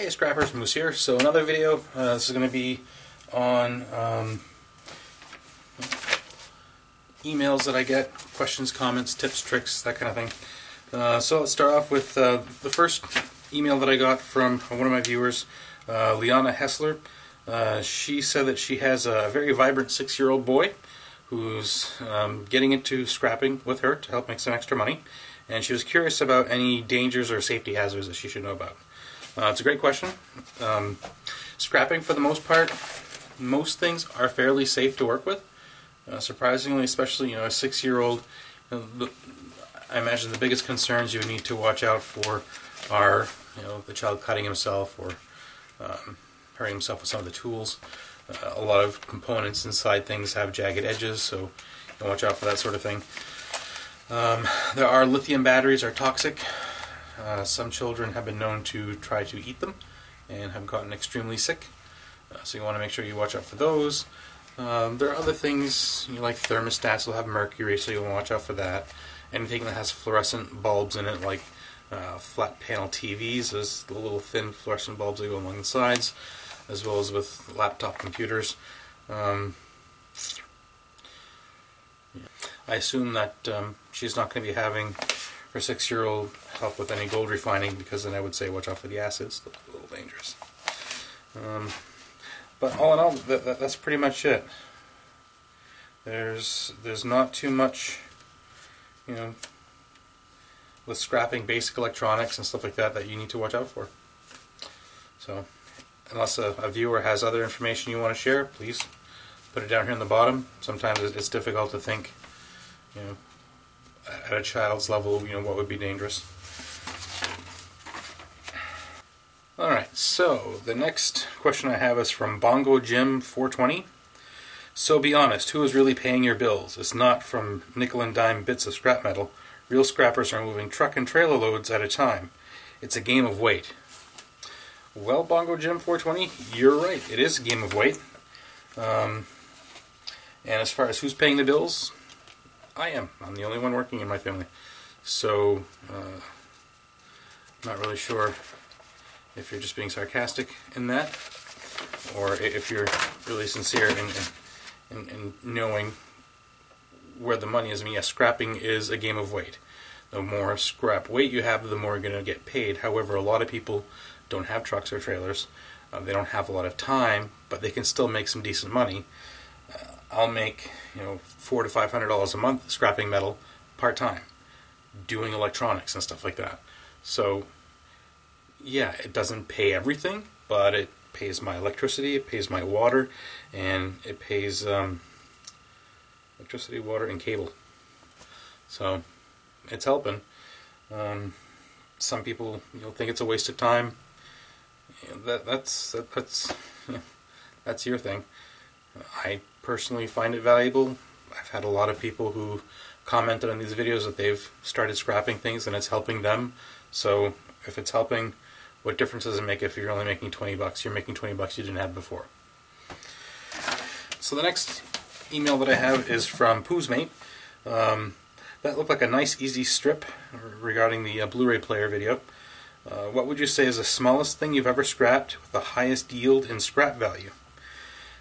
Hey Scrappers, Moose here. So another video, this is going to be on emails that I get, questions, comments, tips, tricks, that kind of thing. So let's start off with the first email that I got from one of my viewers, Liana Hessler. She said that she has a very vibrant 6-year-old boy who's getting into scrapping with her to help make some extra money, and she was curious about any dangers or safety hazards that she should know about. It's a great question. Scrapping, for the most part, most things are fairly safe to work with. Surprisingly, especially a 6-year-old, I imagine the biggest concerns you need to watch out for are the child cutting himself or hurting himself with some of the tools. A lot of components inside things have jagged edges, so watch out for that sort of thing. There are lithium batteries are toxic. Some children have been known to try to eat them and have gotten extremely sick, so you want to make sure you watch out for those. There are other things, like thermostats will have mercury, so you want to watch out for that. Anything that has fluorescent bulbs in it, like flat panel TVs, there's the little thin fluorescent bulbs that go along the sides, as well as with laptop computers. I assume that she's not going to be having her 6-year-old help with any gold refining, because then I would say watch out for the acids. Those are a little dangerous. But all in all, that's pretty much it. There's not too much, with scrapping basic electronics and stuff like that you need to watch out for. So, unless a viewer has other information you want to share, please put it down here in the bottom. Sometimes it's difficult to think, at a child's level, what would be dangerous. Alright, so the next question I have is from Bongo Jim 420. So be honest, who is really paying your bills? It's not from nickel and dime bits of scrap metal. Real scrappers are moving truck and trailer loads at a time. It's a game of weight. Well, Bongo Jim 420, you're right. It is a game of weight. And as far as who's paying the bills, I am. I'm the only one working in my family. So, I'm not really sure if you're just being sarcastic in that, or if you're really sincere in knowing where the money is. I mean, yes, scrapping is a game of weight. The more scrap weight you have, the more you're going to get paid. However, a lot of people don't have trucks or trailers. They don't have a lot of time, but they can still make some decent money. I'll make $400 to $500 a month scrapping metal part-time, doing electronics and stuff like that. So yeah, it doesn't pay everything, but it pays my electricity, it pays my water, and it pays electricity, water, and cable. So it's helping. Some people think it's a waste of time. That's your thing. I personally find it valuable. I've had a lot of people who commented on these videos that they've started scrapping things and it's helping them. So if it's helping, what difference does it make if you're only making 20 bucks? You're making 20 bucks you didn't have before. So the next email that I have is from Pooh's Mate. That looked like a nice easy strip regarding the Blu-ray player video. What would you say is the smallest thing you've ever scrapped with the highest yield in scrap value?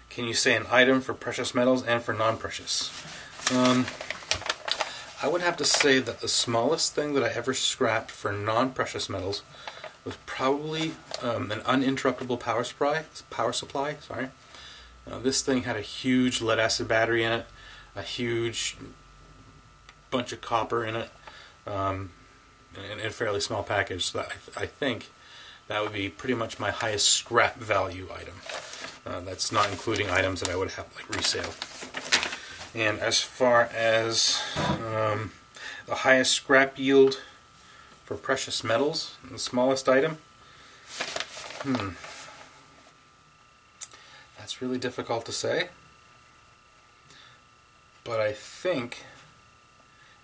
Can you say an item for precious metals and for non-precious? I would have to say that the smallest thing that I ever scrapped for non-precious metals was probably an uninterruptible power supply. This thing had a huge lead-acid battery in it, a huge bunch of copper in it, and a fairly small package. So I think that would be pretty much my highest scrap value item. That's not including items that I would have like resale. And as far as the highest scrap yield for precious metals, the smallest item, that's really difficult to say. But I think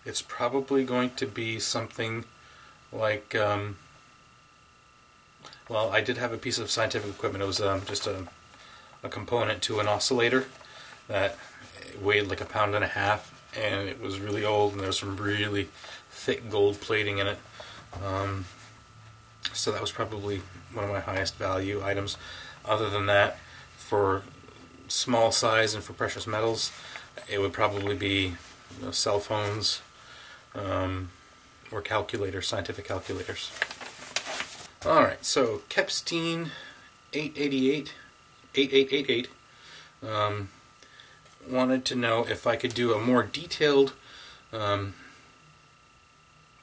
it's probably going to be something like, well, I did have a piece of scientific equipment. It was just a component to an oscillator that weighed like 1.5 pounds, and it was really old, and there was some really thick gold plating in it. So that was probably one of my highest value items. Other than that, for small size and for precious metals, it would probably be, you know, cell phones, or calculators, scientific calculators. Alright, so Kepstein 8888 wanted to know if I could do a more detailed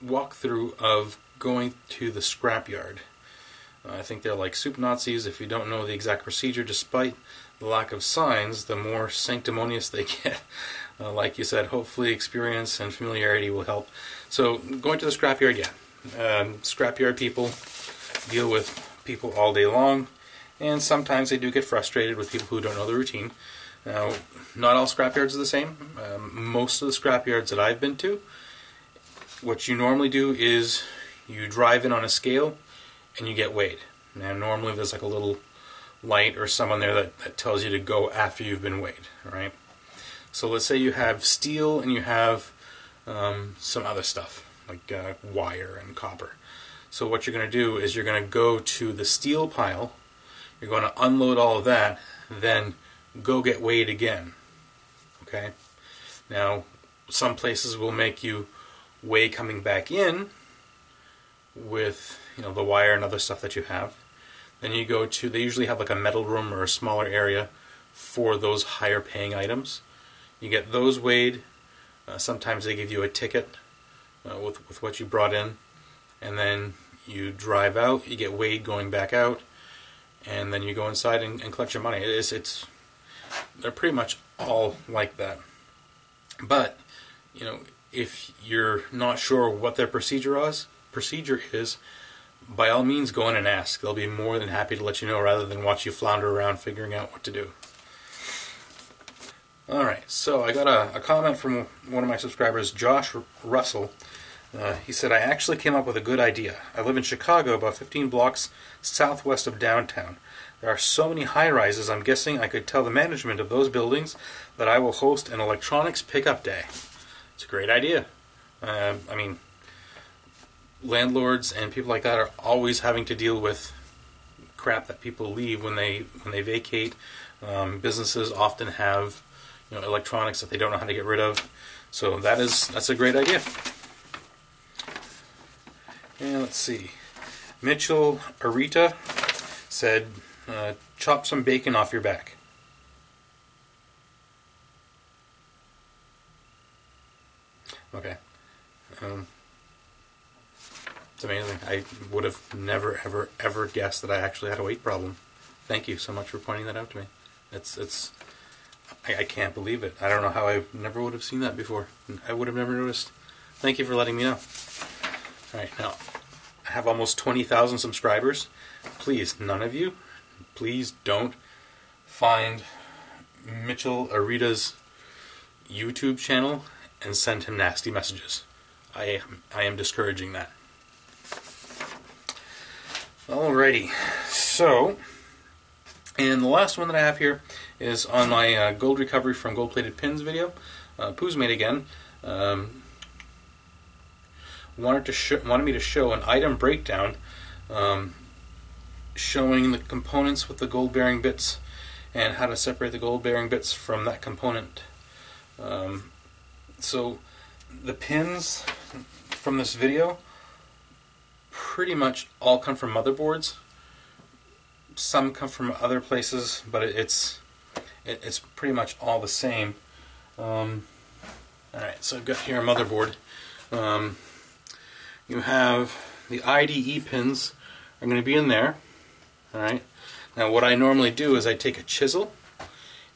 walkthrough of going to the scrapyard. I think they're like soup Nazis. If you don't know the exact procedure, despite the lack of signs, the more sanctimonious they get. Like you said, hopefully experience and familiarity will help. So going to the scrapyard, yeah. Scrapyard people deal with people all day long, and sometimes they do get frustrated with people who don't know the routine. Now, not all scrapyards are the same. Most of the scrapyards that I've been to, what you normally do is you drive in on a scale and you get weighed. Now, normally there's like a little light or someone there that tells you to go after you've been weighed, right? So let's say you have steel and you have some other stuff like wire and copper. So what you're going to do is you're going to go to the steel pile, you're going to unload all of that, then go get weighed again. Okay? Now, some places will make you weigh coming back in with, you know, the wire and other stuff that you have. Then you go to, they usually have like a metal room or a smaller area for those higher paying items. You get those weighed. Sometimes they give you a ticket with what you brought in, and then you drive out, you get weighed going back out, and then you go inside and collect your money. They're pretty much all like that. But, you know, if you're not sure what their procedure is, by all means go in and ask. They'll be more than happy to let you know rather than watch you flounder around figuring out what to do. Alright, so I got a comment from one of my subscribers, Josh Russell. He said, I actually came up with a good idea. I live in Chicago, about 15 blocks southwest of downtown. There are so many high-rises, I'm guessing I could tell the management of those buildings that I will host an electronics pickup day. It's a great idea. I mean, landlords and people like that are always having to deal with crap that people leave when they vacate. Businesses often have, you know, electronics that they don't know how to get rid of. So that's a great idea. And let's see. Mitchell Arita said, chop some bacon off your back. Okay. It's amazing. I would have never, ever, ever guessed that I actually had a weight problem. Thank you so much for pointing that out to me. I can't believe it. I don't know how I never would have seen that before. I would have never noticed. Thank you for letting me know. Alright, now, I have almost 20,000 subscribers. Please, none of you, please don't find Mitchell Arita's YouTube channel and send him nasty messages. I am discouraging that. Alrighty, so, and the last one that I have here is on my gold recovery from gold plated pins video. Poozmate again wanted me to show an item breakdown showing the components with the gold bearing bits and how to separate the gold bearing bits from that component. So the pins from this video pretty much all come from motherboards. Some come from other places, but it's pretty much all the same. Alright, so I've got here a motherboard. You have the IDE pins are going to be in there. Alright. Now what I normally do is I take a chisel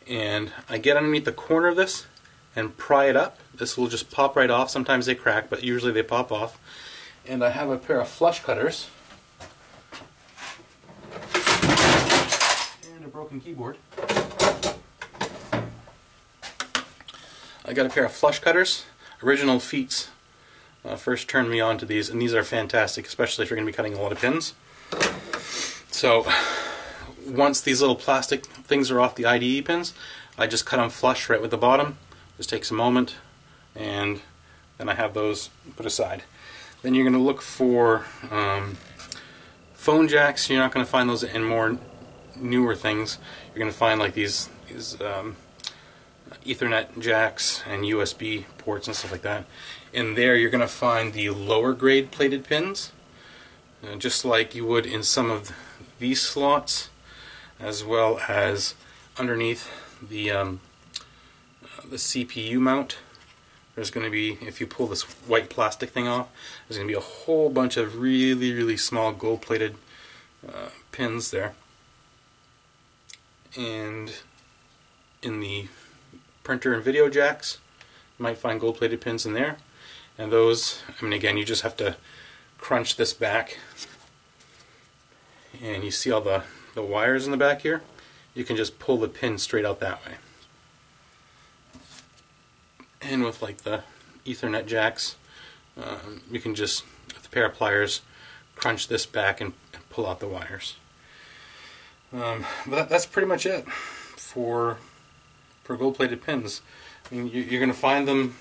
and I get underneath the corner of this and pry it up. This will just pop right off. Sometimes they crack, but usually they pop off. And I have a pair of flush cutters and a broken keyboard. I got a pair of flush cutters. Original Feats first turned me on to these, and these are fantastic, especially if you're going to be cutting a lot of pins. So once these little plastic things are off the IDE pins, I just cut them flush right with the bottom. Just takes a moment, and then I have those put aside. Then you're going to look for Phone jacks, you're not going to find those in more newer things. You're going to find like these Ethernet jacks and USB ports and stuff like that. In there you're going to find the lower grade plated pins, just like you would in some of these slots, as well as underneath the CPU mount. There's going to be, if you pull this white plastic thing off, there's going to be a whole bunch of really small gold plated pins there. And in the printer and video jacks, you might find gold plated pins in there. And those, I mean, again, you just have to crunch this back, and you see all the wires in the back here. You can just pull the pin straight out that way. And with like the Ethernet jacks, you can just, with a pair of pliers, crunch this back and pull out the wires. But that's pretty much it for gold-plated pins. I mean, you're going to find them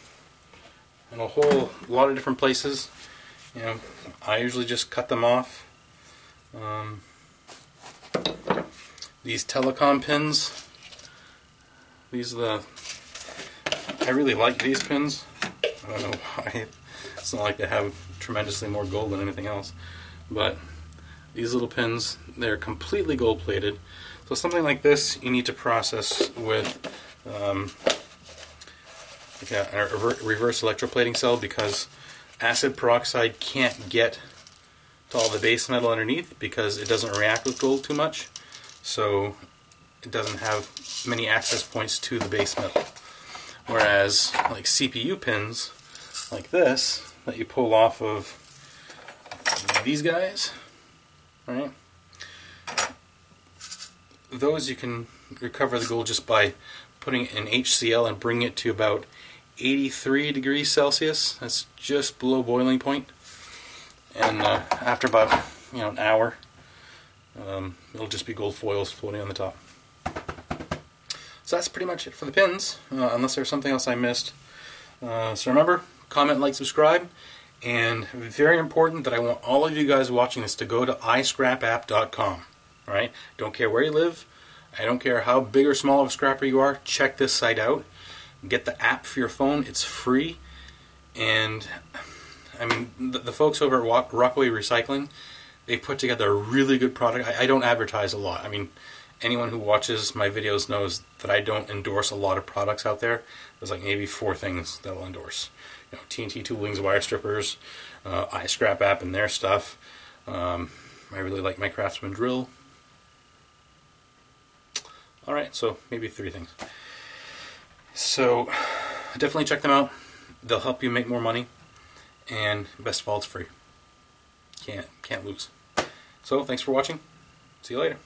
in a whole lot of different places. You know, I usually just cut them off. These telecom pins, these are I really like these pins. I don't know why. It's not like they have tremendously more gold than anything else, but these little pins, they're completely gold plated. So something like this you need to process with like a reverse electroplating cell, because acid peroxide can't get to all the base metal underneath because it doesn't react with gold too much, so it doesn't have many access points to the base metal. Whereas like CPU pins like this that you pull off of these guys, right? Those you can recover the gold just by putting it in HCl and bring it to about 83 degrees Celsius. That's just below boiling point. And after about an hour, it'll just be gold foils floating on the top. So that's pretty much it for the pins, unless there's something else I missed. So remember, comment, like, subscribe, and very important that I want all of you guys watching this to go to iScrapApp.com. Alright? Don't care where you live, I don't care how big or small of a scrapper you are, check this site out. Get the app for your phone, it's free, and I mean, the folks over at Rockaway Recycling, they put together a really good product. I don't advertise a lot. I mean, anyone who watches my videos knows that I don't endorse a lot of products out there. There's like maybe 4 things that I'll endorse. You know, TNT Tooling's wire strippers, iScrapApp and their stuff. I really like my Craftsman drill. Alright, so maybe 3 things. So definitely check them out. They'll help you make more money, and best of all, it's free. Can't lose. So thanks for watching. See you later.